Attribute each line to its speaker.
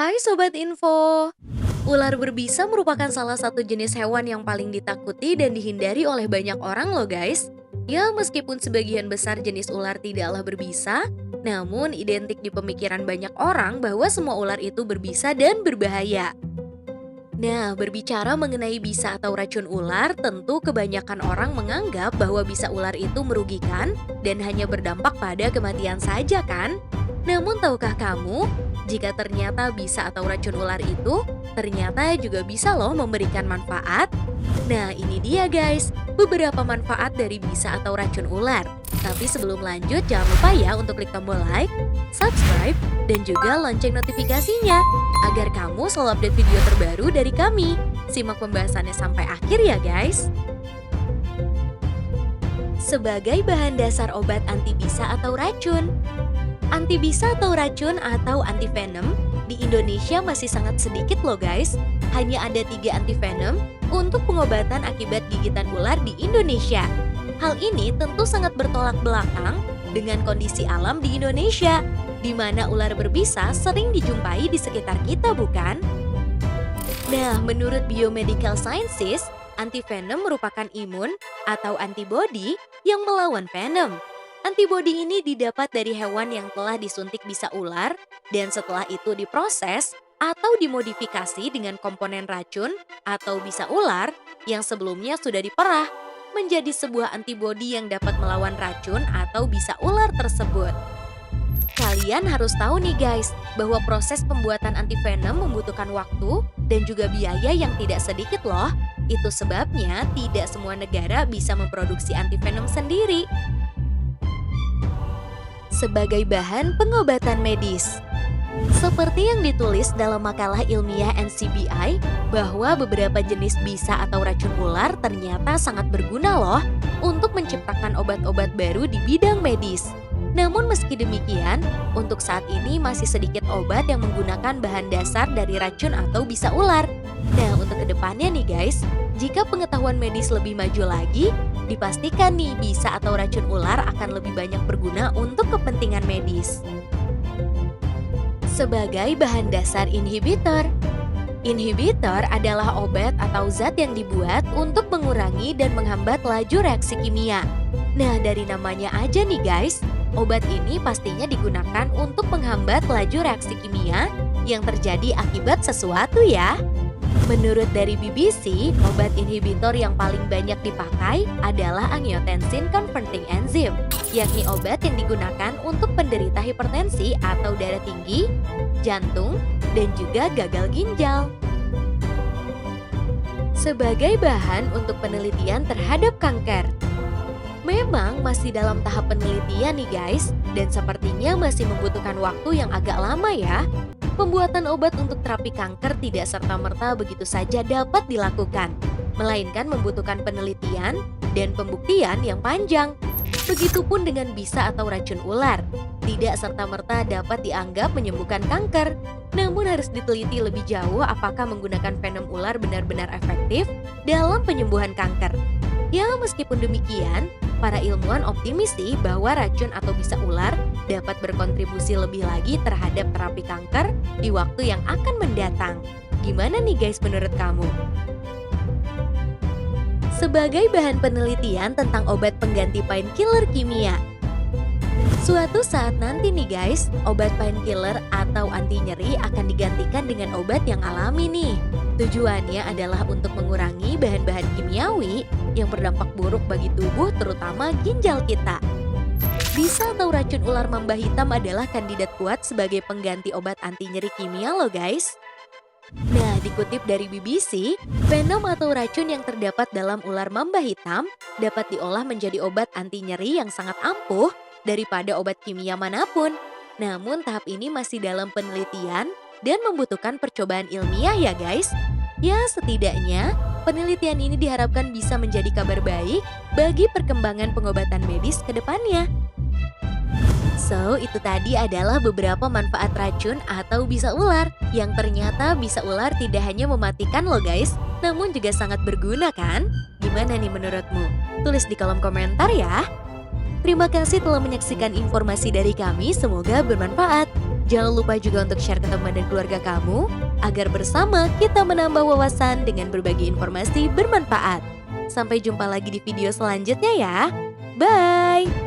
Speaker 1: Hai Sobat Info, ular berbisa merupakan salah satu jenis hewan yang paling ditakuti dan dihindari oleh banyak orang loh guys. Ya meskipun sebagian besar jenis ular tidaklah berbisa, namun identik di pemikiran banyak orang bahwa semua ular itu berbisa dan berbahaya. Nah, berbicara mengenai bisa atau racun ular, tentu kebanyakan orang menganggap bahwa bisa ular itu merugikan dan hanya berdampak pada kematian saja kan? Namun tahukah kamu, jika ternyata bisa atau racun ular itu ternyata juga bisa loh memberikan manfaat? Nah, ini dia guys, beberapa manfaat dari bisa atau racun ular. Tapi sebelum lanjut, jangan lupa ya untuk klik tombol like, subscribe, dan juga lonceng notifikasinya agar kamu selalu update video terbaru dari kami. Simak pembahasannya sampai akhir ya guys. Sebagai bahan dasar obat anti bisa atau racun. Anti bisa atau racun atau anti venom di Indonesia masih sangat sedikit loh guys. Hanya ada 3 anti venom untuk pengobatan akibat gigitan ular di Indonesia. Hal ini tentu sangat bertolak belakang dengan kondisi alam di Indonesia, di mana ular berbisa sering dijumpai di sekitar kita, bukan? Nah, menurut Biomedical Sciences, antivenom merupakan imun atau antibodi yang melawan venom. Antibodi ini didapat dari hewan yang telah disuntik bisa ular dan setelah itu diproses atau dimodifikasi dengan komponen racun atau bisa ular yang sebelumnya sudah diperah menjadi sebuah antibodi yang dapat melawan racun atau bisa ular tersebut. Kalian harus tahu nih guys, bahwa proses pembuatan antivenom membutuhkan waktu dan juga biaya yang tidak sedikit loh. Itu sebabnya tidak semua negara bisa memproduksi antivenom sendiri. Sebagai bahan pengobatan medis. Seperti yang ditulis dalam makalah ilmiah NCBI, bahwa beberapa jenis bisa atau racun ular ternyata sangat berguna loh untuk menciptakan obat-obat baru di bidang medis. Namun meski demikian, untuk saat ini masih sedikit obat yang menggunakan bahan dasar dari racun atau bisa ular. Nah, untuk kedepannya nih guys, jika pengetahuan medis lebih maju lagi, dipastikan nih bisa atau racun ular akan lebih banyak berguna untuk kepentingan medis. Sebagai bahan dasar inhibitor. Inhibitor adalah obat atau zat yang dibuat untuk mengurangi dan menghambat laju reaksi kimia. Nah, dari namanya aja nih guys, obat ini pastinya digunakan untuk menghambat laju reaksi kimia yang terjadi akibat sesuatu ya. Menurut dari BBC, obat inhibitor yang paling banyak dipakai adalah angiotensin converting enzyme, yakni obat yang digunakan untuk penderita hipertensi atau darah tinggi, jantung, dan juga gagal ginjal. Sebagai bahan untuk penelitian terhadap kanker. Memang masih dalam tahap penelitian nih guys, dan sepertinya masih membutuhkan waktu yang agak lama ya. Pembuatan obat untuk terapi kanker tidak serta-merta begitu saja dapat dilakukan, melainkan membutuhkan penelitian dan pembuktian yang panjang. Begitupun dengan bisa atau racun ular, tidak serta-merta dapat dianggap menyembuhkan kanker, namun harus diteliti lebih jauh apakah menggunakan venom ular benar-benar efektif dalam penyembuhan kanker. Ya, meskipun demikian, para ilmuwan optimis sih bahwa racun atau bisa ular dapat berkontribusi lebih lagi terhadap terapi kanker di waktu yang akan mendatang. Gimana nih guys menurut kamu? Sebagai bahan penelitian tentang obat pengganti painkiller kimia. Suatu saat nanti nih guys, obat painkiller atau anti nyeri akan digantikan dengan obat yang alami nih. Tujuannya adalah untuk mengurangi bahan-bahan kimiawi yang berdampak buruk bagi tubuh, terutama ginjal kita. Bisa atau racun ular mamba hitam adalah kandidat kuat sebagai pengganti obat anti nyeri kimia loh guys. Nah, dikutip dari BBC, venom atau racun yang terdapat dalam ular mamba hitam dapat diolah menjadi obat anti nyeri yang sangat ampuh daripada obat kimia manapun. Namun tahap ini masih dalam penelitian dan membutuhkan percobaan ilmiah ya guys. Ya, setidaknya penelitian ini diharapkan bisa menjadi kabar baik bagi perkembangan pengobatan medis ke depannya. So, itu tadi adalah beberapa manfaat racun atau bisa ular yang ternyata bisa ular tidak hanya mematikan loh guys, namun juga sangat berguna kan? Gimana nih menurutmu? Tulis di kolom komentar ya. Terima kasih telah menyaksikan informasi dari kami, semoga bermanfaat. Jangan lupa juga untuk share ke teman dan keluarga kamu, agar bersama kita menambah wawasan dengan berbagi informasi bermanfaat. Sampai jumpa lagi di video selanjutnya ya. Bye!